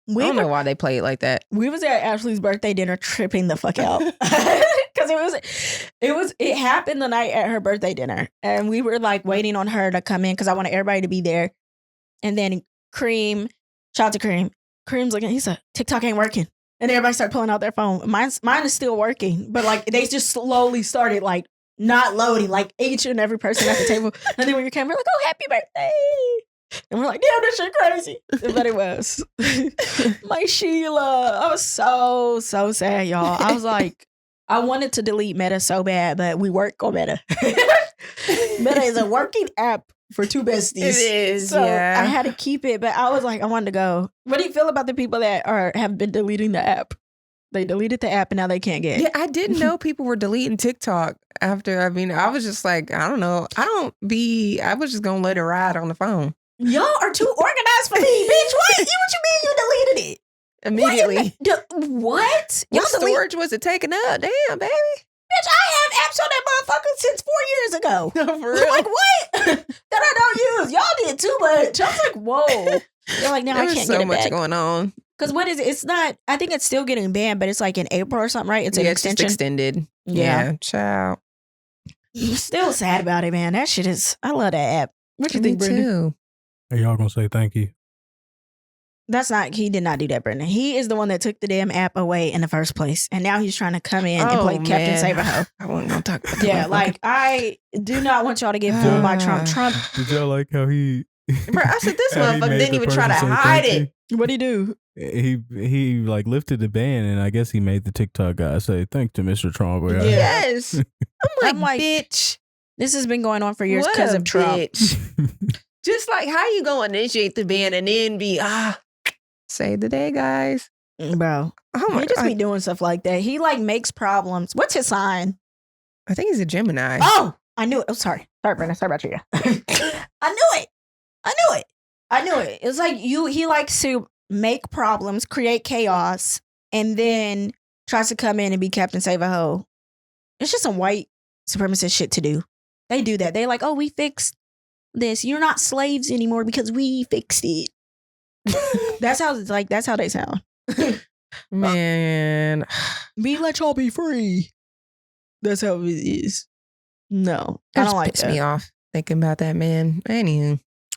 I don't know why they play it like that. We was at Ashley's birthday dinner tripping the fuck out. Because it happened the night at her birthday dinner. And we were like waiting on her to come in because I wanted everybody to be there. And then Cream, shout out to Cream. Cream's looking, he said, TikTok ain't working. And everybody started pulling out their phone. Mine is still working. But like they just slowly started like not loading, like each and every person at the table. And then when you came, we're like, oh, happy birthday. And we're like, damn, this shit crazy. But it was. My Sheila. I was so sad, y'all. I was like, I wanted to delete Meta so bad, but we work on Meta. Meta is a working app for two besties. It is, so yeah. I had to keep it, but I was like, I wanted to go. What do you feel about the people that have been deleting the app? They deleted the app and now they can't get it. Yeah, I didn't know people were deleting TikTok after. I was just like, I don't know. I was just going to let it ride on the phone. Y'all are too organized for me, bitch. What you mean you deleted it? Immediately. What? What storage was it taking up? Damn, baby. Bitch, I have apps on that motherfucker since 4 years ago. No, for real? I'm like, what? That I don't use. Y'all did too much. I was like, whoa. They're like, now I can't so get it much back. going on. Because what is it? It's not, I think it's still getting banned, but it's like in April or something, right? It's an extension. It's extended. Yeah. Ciao. I'm still sad about it, man. That shit is, I love that app. What you Me think, Brenda? too. Are y'all gonna say thank you? He did not do that, Brendan. He is the one that took the damn app away in the first place. And now he's trying to come in and play Captain Save-A-Ho. I wasn't going to talk about that. Yeah, like, I do not want y'all to get fooled by Trump. Did y'all like how he... Bro, I said this motherfucker didn't even try to hide it. What'd he do? He like lifted the ban, and I guess he made the TikTok guy say thank to Mr. Trump. Yeah. Yes. I'm like, bitch. This has been going on for years because of Trump. Just like, how you gonna initiate the ban and then be, save the day, guys. Bro. He just be doing stuff like that. He like makes problems. What's his sign? I think he's a Gemini. Oh, I knew it. Oh, sorry. Sorry, Brendan. Sorry about you. I knew it. It's like he likes to make problems, create chaos, and then tries to come in and be Captain Save-A-Ho. It's just some white supremacist shit to do. They do that. They're like, oh, we fixed this. You're not slaves anymore because we fixed it. That's how they sound. Man. We let y'all be free. That's how it is. No, I don't like that. Piss me off thinking about that, man.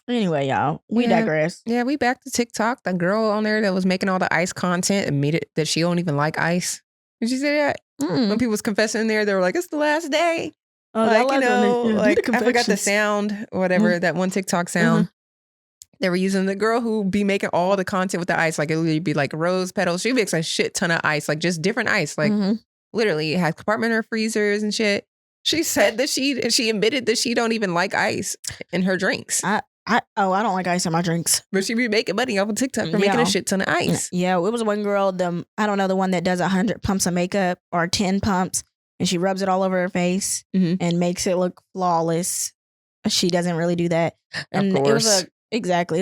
Anyway, y'all, we digress. Yeah, we back to TikTok. The girl on there that was making all the ice content admitted that she don't even like ice. Did you say that? When people was confessing there, they were like, it's the last day. Oh, like, you know, like I forgot the sound or whatever, that one TikTok sound. They were using the girl who be making all the content with the ice. Like it would be like rose petals. She makes a shit ton of ice, like just different ice. Like literally it has compartment freezers and shit. She said that she admitted that she don't even like ice in her drinks. I don't like ice in my drinks. But she be making money off of TikTok for making a shit ton of ice. Yeah, it was one girl, I don't know, the one that does 100 pumps of makeup or 10 pumps, and she rubs it all over her face and makes it look flawless. She doesn't really do that. And it was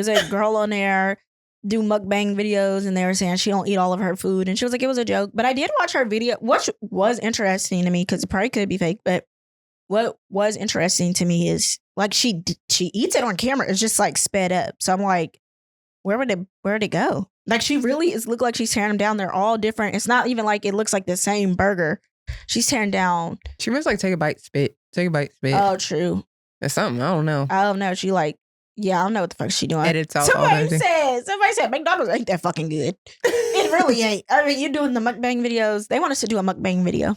a girl on there do mukbang videos, and they were saying she don't eat all of her food, and she was like, it was a joke. But I did watch her video, which was interesting to me because it probably could be fake, but what was interesting to me is like she eats it on camera. It's just like sped up. So I'm like, where'd it go? Like she really look like she's tearing them down. They're all different. It's not even like it looks like the same burger. She's tearing down. She must like take a bite, spit. Oh, true. That's something. I don't know. I don't know. She like, yeah, I don't know what the fuck she doing. Edits out somebody said McDonald's ain't that fucking good. It really ain't. I mean, you're doing the mukbang videos. They want us to do a mukbang video.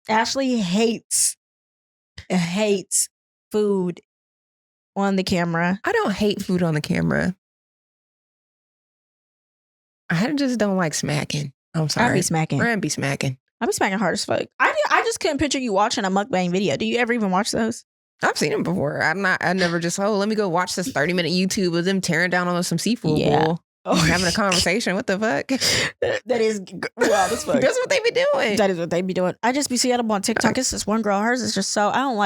Ashley hates food on the camera. I don't hate food on the camera. I just don't like smacking. I'm sorry. I be smacking. I be smacking. I be smacking hard as fuck. I just couldn't picture you watching a mukbang video. Do you ever even watch those? I've seen them before. I never just, let me go watch this 30-minute YouTube of them tearing down on some seafood bowl. Having a conversation. What the fuck? That is wild as fuck. That's what they be doing. That is what they be doing. I just be seeing them on TikTok. It's this one girl. Hers is just so, I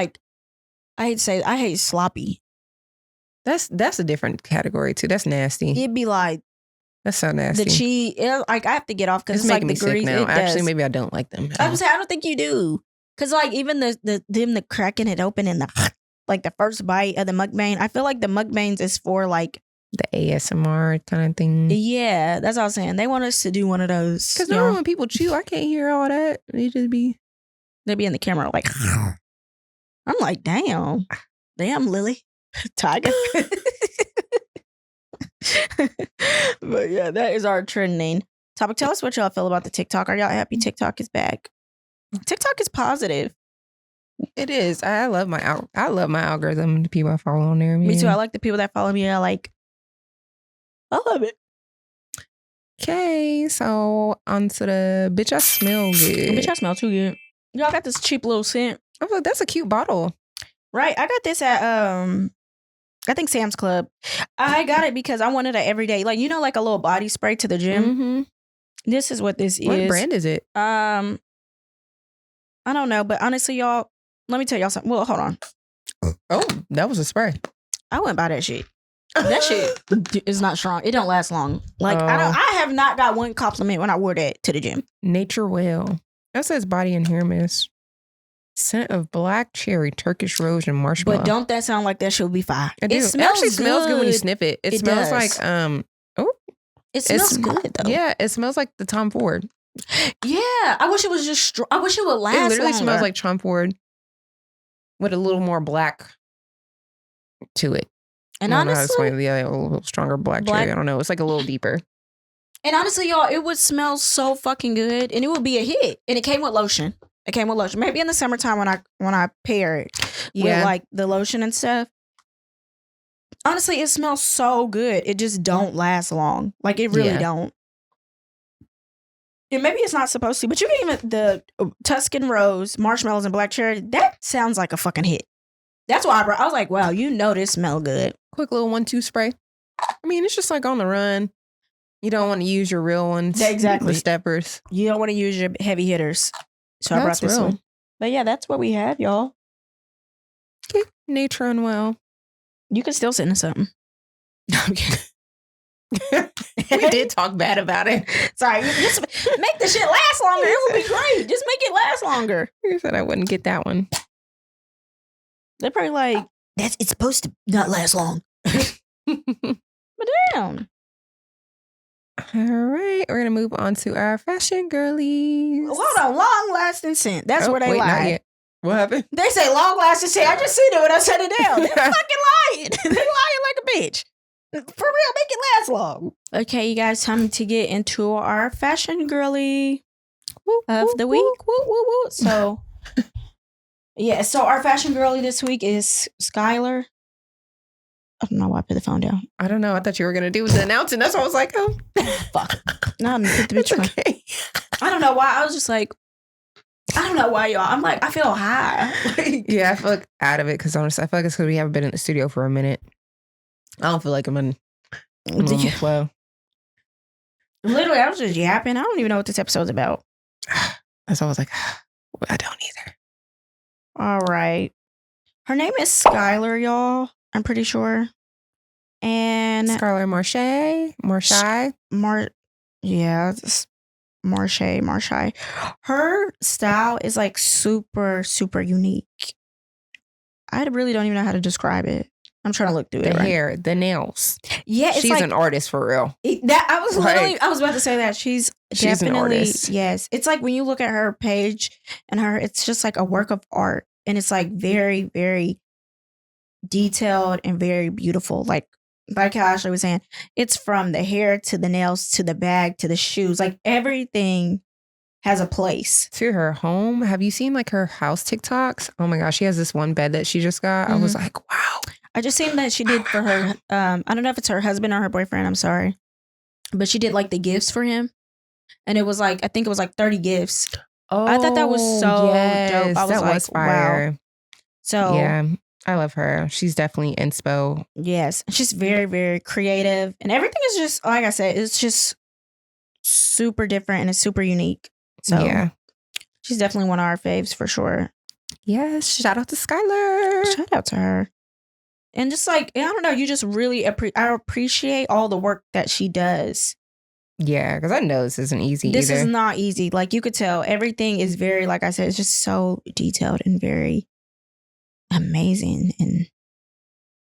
hate sloppy. That's a different category too. That's nasty. It'd be like, that's so nasty. I have to get off because it's like making the me grease. Sick now. Actually, maybe I don't like them. I would say I don't think you do. Because like even the cracking it open and the first bite of the mukbang, I feel like the mukbangs is for like the ASMR kind of thing. Yeah, that's what I was saying. They want us to do one of those. Because normally when people chew, I can't hear all that. They be in the camera like. I'm like, damn, Lily, Tiger. But yeah, that is our trending topic. Tell us what y'all feel about the TikTok. Are y'all happy TikTok is back? TikTok is positive. It is. I love my algorithm. The people I follow on there. Man. Me too. I like the people that follow me. I love it. Okay, so on to the bitch. I smell good. Bitch, I smell too good. Y'all got this cheap little scent. I was like, that's a cute bottle. Right. I got this at I think Sam's Club. I got it because I wanted an everyday, like, like a little body spray to the gym. Mm-hmm. This is what this is. What brand is it? I don't know, but honestly, y'all, let me tell y'all something. Well, hold on. Oh, that was a spray. I wouldn't buy that shit. That shit is not strong. It don't last long. Like I have not got one compliment when I wore that to the gym. Nature Well. That says body and hair mist. Scent of black cherry, Turkish rose, and marshmallow. But don't that sound like that should be fire? It actually smells good when you sniff it. It smells does. like It smells good though. Yeah, it smells like the Tom Ford. Yeah, I wish it was just. I wish it would last. It literally longer. smells like Tom Ford with a little more black to it. And I don't know how to honestly, explain a little stronger black cherry. I don't know. It's like a little deeper. And honestly, y'all, it would smell so fucking good, and it would be a hit. And it came with lotion. Maybe in the summertime when I pair it with like the lotion and stuff. Honestly, it smells so good. It just don't last long. Like it really don't. And maybe it's not supposed to, but you can even the Tuscan rose, marshmallows, and black cherry. That sounds like a fucking hit. That's why I was like, wow, this smell good. Quick little 1-2 spray. I mean, it's just like on the run. You don't want to use your real ones. Exactly. The steppers. You don't want to use your heavy hitters. So I brought this one. But yeah, that's what we have, y'all. Okay. Nature and well. You can still send us something. We did talk bad about it. Sorry, just make the shit last longer. It would be great. Just make it last longer. You said I wouldn't get that one. They're probably like, it's supposed to not last long. But damn. All right, we're gonna move on to our fashion girlies. Hold on, long lasting scent. That's where they lie. Not yet. What happened? They say long lasting scent. I just seen it when I set it down. They're fucking lying. They're lying like a bitch. For real, make it last long. Okay, you guys, time to get into our fashion girly of the week. Woo, woo, woo. So, yeah, so our fashion girly this week is Skylar. I don't know why I put the phone down. I don't know. I thought you were going to do the announcing. That's why I was like, oh. Fuck. No, I'm going to put the bitch on. Okay. I don't know why. I was just like, I don't know why, y'all. I'm like, I feel high. Yeah, I feel like out of it because honestly, I feel like it's because we haven't been in the studio for a minute. I don't feel like I'm in the flow. Literally, I was just yapping. I don't even know what this episode's about. That's why I was like, I don't either. All right. Her name is Skylar, y'all. I'm pretty sure. And Skylar Marche. Marche. Her style is like super, super unique. I really don't even know how to describe it. I'm trying to look through the hair, the nails. Yeah, she's like, an artist for real. I was about to say that she's definitely an artist. Yes, it's like when you look at her page and it's just like a work of art, and it's like very, very detailed and very beautiful. Like how Ashley was saying, it's from the hair to the nails to the bag to the shoes. Like everything has a place. To her home. Have you seen like her house TikToks? Oh my gosh, she has this one bed that she just got. I was like, wow. I just seen that she did for her. I don't know if it's her husband or her boyfriend. I'm sorry, but she did like the gifts for him, and it was like I think it was like 30 gifts. Oh, I thought that was so dope. I was that like, was fire. Wow. So yeah, I love her. She's definitely inspo. Yes, she's very, very creative, and everything is just like I said. It's just super different and it's super unique. So yeah, she's definitely one of our faves for sure. Yes, shout out to Skylar. Shout out to her. And just like, I don't know, you just really I appreciate all the work that she does. Yeah, because I know this isn't easy This either. is not easy. Like you could tell everything is very, like I said, it's just so detailed and very amazing. And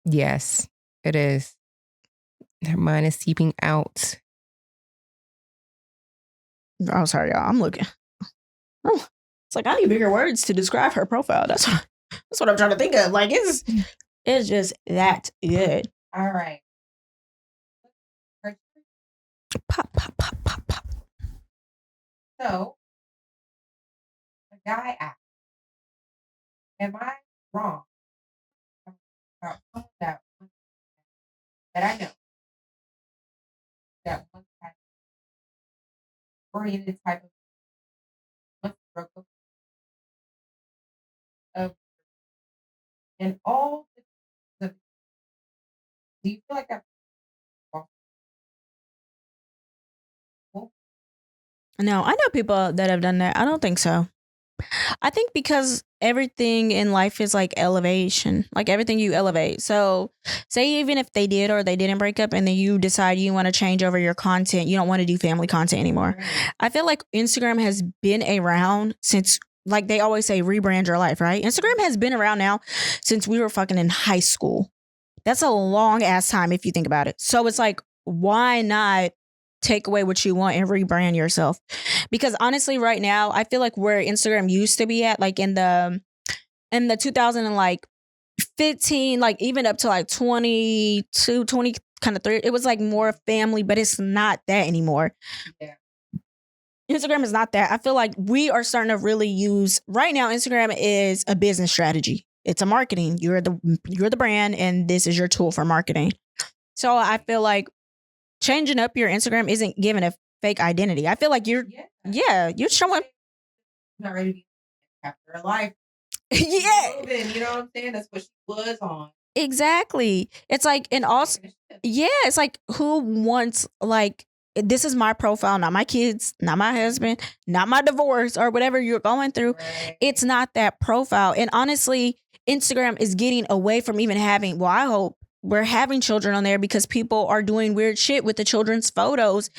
yes, it is. Her mind is seeping out. Oh, sorry, y'all. I'm looking. Oh, it's like I need bigger words to describe her profile. That's what I'm trying to think of. Like it's just that good. All right. Pop, pop, pop, pop, pop. So, a guy asked, am I wrong about that I know that one type oriented type of and all the do you feel like that? No, I know people that have done that. I don't think so. I think because everything in life is like elevation, like everything you elevate. So say even if they did or they didn't break up and then you decide you want to change over your content, you don't want to do family content anymore. I feel like Instagram has been around since, like they always say, rebrand your life, right? Instagram has been around now since we were fucking in high school. That's a long ass time if you think about it. So it's like, why not take away what you want and rebrand yourself? Because honestly, right now, I feel like where Instagram used to be at, like in the 2015 15, like even up to like 22, 20, kind of 3. It was like more family, but it's not that anymore. Yeah. Instagram is not that. I feel like we are starting to really use right now. Instagram is a business strategy. It's a marketing. You're the brand, and this is your tool for marketing. So I feel like changing up your Instagram isn't giving a fake identity. I feel like you're showing. Not ready to be after her life. Yeah. Moving, you know what I'm saying? That's what she was on. Exactly. It's like, and also, it's like, who wants, like, this is my profile, not my kids, not my husband, not my divorce or whatever you're going through. Right. It's not that profile. And honestly, Instagram is getting away from even having, well, I hope we're having children on there because people are doing weird shit with the children's photos,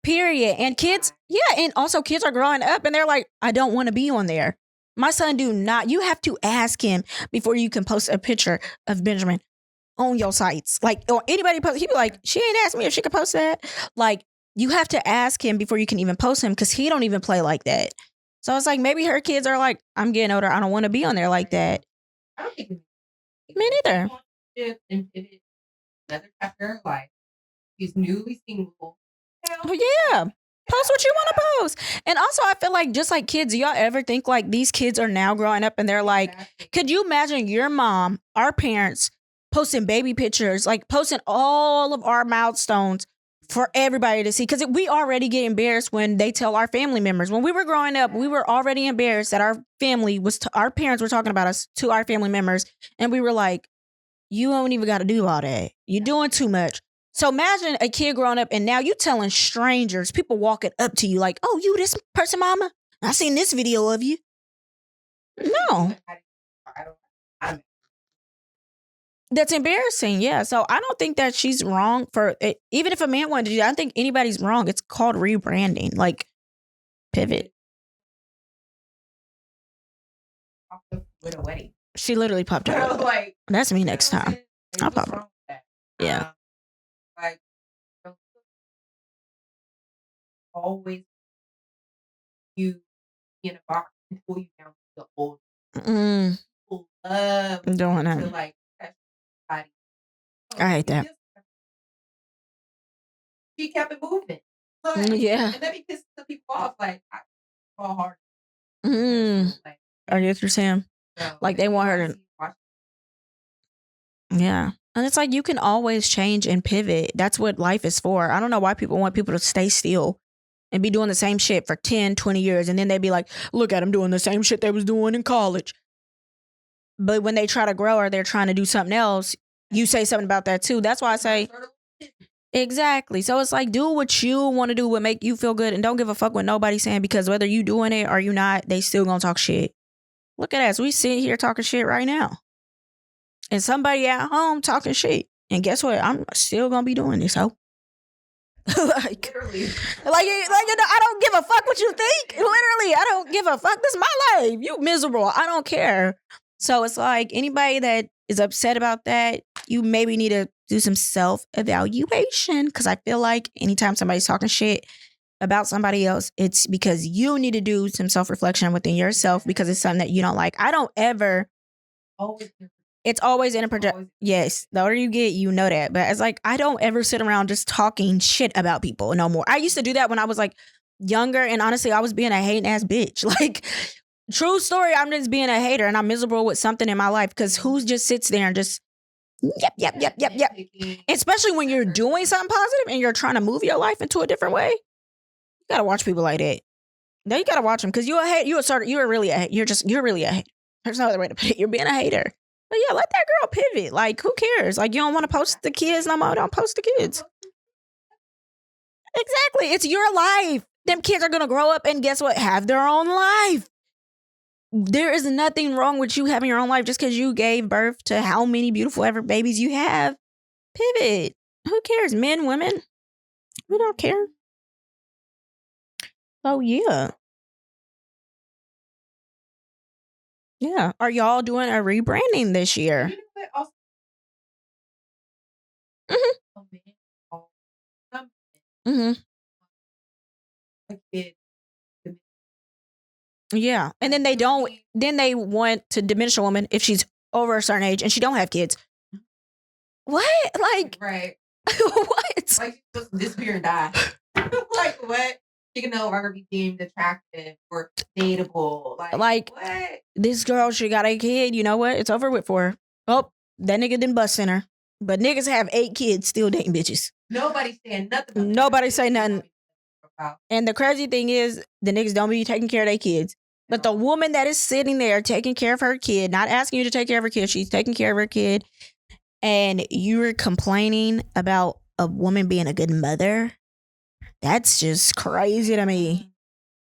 period. And kids, and also kids are growing up and they're like, I don't want to be on there. My son do not. You have to ask him before you can post a picture of Benjamin on your sites. Like, or anybody post, he'd be like, she ain't asked me if she could post that. Like, you have to ask him before you can even post him because he don't even play like that. So it's like, maybe her kids are like, I'm getting older. I don't want to be on there like that. I don't think me neither. Another chapter in her life. She's newly single. Oh, yeah. Post what you want to post. And also, I feel like just like kids, do y'all ever think like these kids are now growing up and they're like, could you imagine your mom, our parents, posting baby pictures, like posting all of our milestones for everybody to see? Because we already get embarrassed when they tell our family members. When we were growing up, we were already embarrassed that our family was, our parents were talking about us to our family members. And we were like, you don't even got to do all that. You're doing too much. So imagine a kid growing up and now you telling strangers, people walking up to you like, oh, you this person, mama? I seen this video of you. No. That's embarrassing. Yeah. So I don't think that she's wrong for it. Even if a man wanted to do that, I don't think anybody's wrong. It's called rebranding. Like, pivot. With a wedding. She literally popped out. Like, that's me next time. I'll pop her. Yeah. Like, always you in a box and pull you down to the old. People love doing that. To like body. I hate that. She kept it moving. Like, yeah. And then he pissed the people off. Like, I fall hard. Like, I guess you're saying. Like they want her to. Yeah. And it's like you can always change and pivot. That's what life is for. I don't know why people want people to stay still and be doing the same shit for 10, 20 years. And then they be like, look at them doing the same shit they was doing in college. But when they try to grow or they're trying to do something else, you say something about that too. That's why I say, exactly. So it's like, do what you want to do, what make you feel good. And don't give a fuck what nobody's saying because whether you doing it or you not, they still gonna talk shit. Look at us. We sitting here talking shit right now. And somebody at home talking shit. And guess what? I'm still gonna be doing this, ho. like, I don't give a fuck what you think. Literally, I don't give a fuck. This is my life. You miserable. I don't care. So it's like anybody that is upset about that, you maybe need to do some self-evaluation. Because I feel like anytime somebody's talking shit about somebody else, it's because you need to do some self-reflection within yourself because it's something that you don't like. I don't ever. It's always in a project. Yes. The older you get, you know that. But it's like, I don't ever sit around just talking shit about people no more. I used to do that when I was like younger. And honestly, I was being a hating ass bitch. Like, true story. I'm just being a hater and I'm miserable with something in my life because who just sits there and just, yep. Especially when you're doing something positive and you're trying to move your life into a different way. You got to watch people like that. Now you got to watch them because you're a hater. You're really a hater. There's no other way to put it. You're being a hater. But yeah, let that girl pivot. Like, who cares? Like, you don't want to post the kids no more. Don't post the kids. Exactly. It's your life. Them kids are going to grow up and guess what? Have their own life. There is nothing wrong with you having your own life just because you gave birth to how many beautiful ever babies you have. Pivot. Who cares? Men, women. We don't care. Oh, yeah. Yeah. Are y'all doing a rebranding this year? Yeah. And then they want to diminish a woman if she's over a certain age and she don't have kids. What? Like, right. what? Like, she's supposed to disappear and die. Like, what? She can no longer be deemed attractive or dateable. Like what? This girl, she got a kid. You know what? It's over with for her. Oh, that nigga didn't bust in her. But niggas have 8 kids still dating bitches. Nobody saying nothing. Nobody say nothing. And the crazy thing is, the niggas don't be taking care of their kids. But the woman that is sitting there taking care of her kid, not asking you to take care of her kid, she's taking care of her kid, and you're complaining about a woman being a good mother, that's just crazy to me.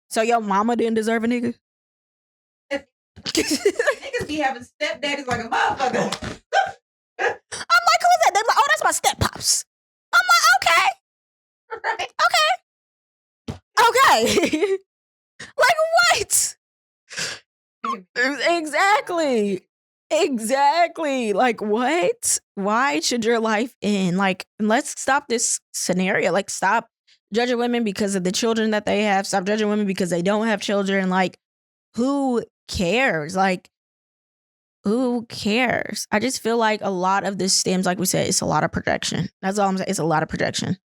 So your mama didn't deserve a nigga? Niggas be having stepdaddies like a motherfucker. I'm like, who is that? They're like, oh, that's my step pops. I'm like, okay. Right. Okay. Like, what? Exactly. Like, what? Why should your life end? Like, let's stop this scenario. Like, stop judging women because of the children that they have. Stop judging women because they don't have children. Like, who cares? Like, who cares? I just feel like a lot of this stems, like we said, it's a lot of projection. That's all I'm saying. It's a lot of projection.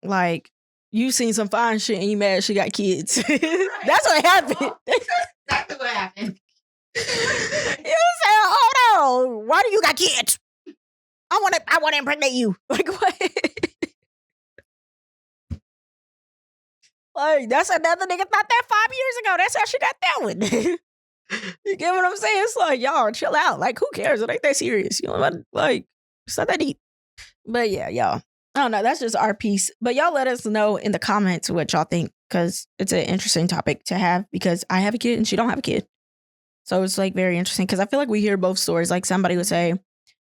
Like, you seen some fine shit and you mad she got kids. Right. That's what happened. That's exactly what happened. You say, oh no, why do you got kids? I want to impregnate you. Like, what? Like, that's another nigga thought that 5 years ago. That's how she got that one. You get what I'm saying? It's like, y'all, chill out. Like, who cares? It ain't that serious. You know, like, it's not that deep. But yeah, y'all. I don't know. That's just our piece. But y'all let us know in the comments what y'all think, because it's an interesting topic to have, because I have a kid and she don't have a kid. So it's like very interesting, because I feel like we hear both stories. Like, somebody would say,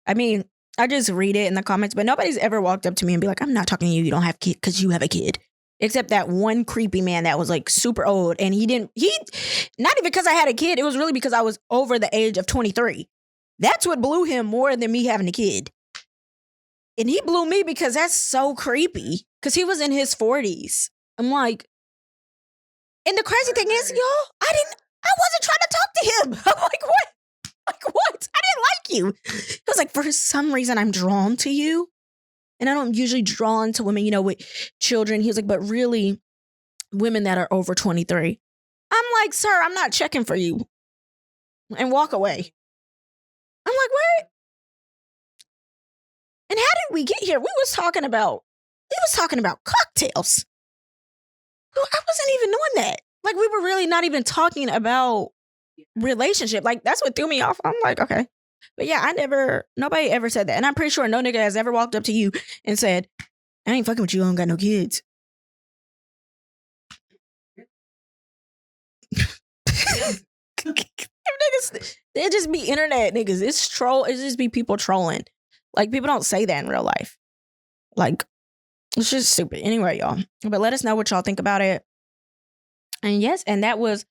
I mean, I just read it in the comments, but nobody's ever walked up to me and be like, I'm not talking to you. You don't have a kid because you have a kid. Except that one creepy man that was like super old, and he not even because I had a kid. It was really because I was over the age of 23. That's what blew him more than me having a kid. And he blew me because that's so creepy, because he was in his 40s. I'm like, and the crazy thing is, y'all, I wasn't trying to talk to him. I'm like, what? Like, what? I didn't like you. He was like, for some reason, I'm drawn to you. And I don't usually drawn to women, you know, with children. He was like, but really, women that are over 23. I'm like, sir, I'm not checking for you. And walk away. I'm like, what? And how did we get here? We was talking about cocktails. I wasn't even doing that. Like, we were really not even talking about relationship. Like, that's what threw me off. I'm like, okay. But yeah, nobody ever said that. And I'm pretty sure no nigga has ever walked up to you and said, I ain't fucking with you, I don't got no kids. Niggas, they just be internet niggas. It just be people trolling. Like, people don't say that in real life. Like, it's just stupid. Anyway, y'all. But let us know what y'all think about it. And yes, and that was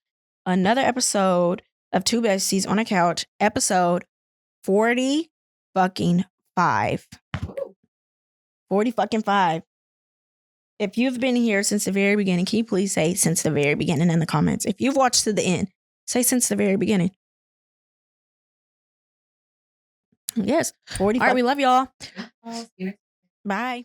another episode of Two Besties on a Couch, episode 40 fucking 5. 40 fucking 5. If you've been here since the very beginning, can you please say since the very beginning in the comments? If you've watched to the end, say since the very beginning. Yes. 40. All right, we love y'all. Bye.